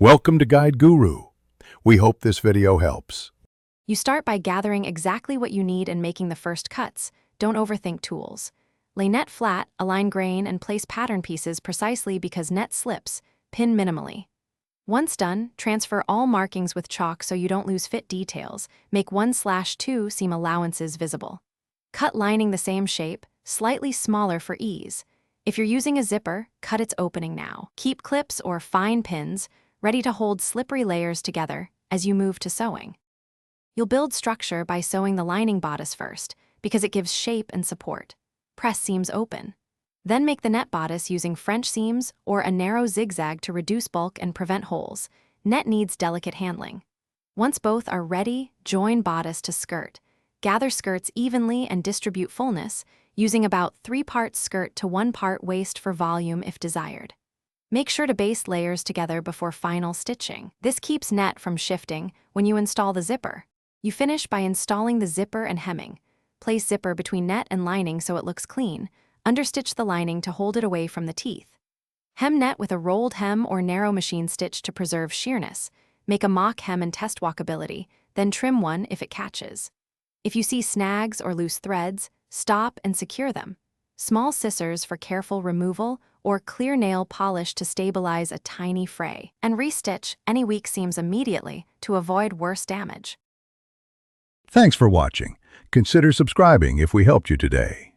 Welcome to Guide Guru. We hope this video helps. You start by gathering exactly what you need and making the first cuts. Don't overthink tools. Lay net flat, align grain, and place pattern pieces precisely because net slips. Pin minimally. Once done, transfer all markings with chalk so you don't lose fit details. Make 1/2 seam allowances visible. Cut lining the same shape, slightly smaller for ease. If you're using a zipper, cut its opening now. Keep clips or fine pins ready to hold slippery layers together as you move to sewing. You'll build structure by sewing the lining bodice first because it gives shape and support. Press seams open. Then make the net bodice using French seams or a narrow zigzag to reduce bulk and prevent holes. Net needs delicate handling. Once both are ready, join bodice to skirt. Gather skirts evenly and distribute fullness, using about 3 parts skirt to 1 part waist for volume if desired. Make sure to baste layers together before final stitching. This keeps net from shifting when you install the zipper. You finish by installing the zipper and hemming. Place zipper between net and lining so it looks clean. Understitch the lining to hold it away from the teeth. Hem net with a rolled hem or narrow machine stitch to preserve sheerness. Make a mock hem and test walkability, then trim one if it catches. If you see snags or loose threads, stop and secure them. Small scissors for careful removal or clear nail polish to stabilize a tiny fray. And restitch any weak seams immediately to avoid worse damage. Thanks for watching. Consider subscribing if we helped you today.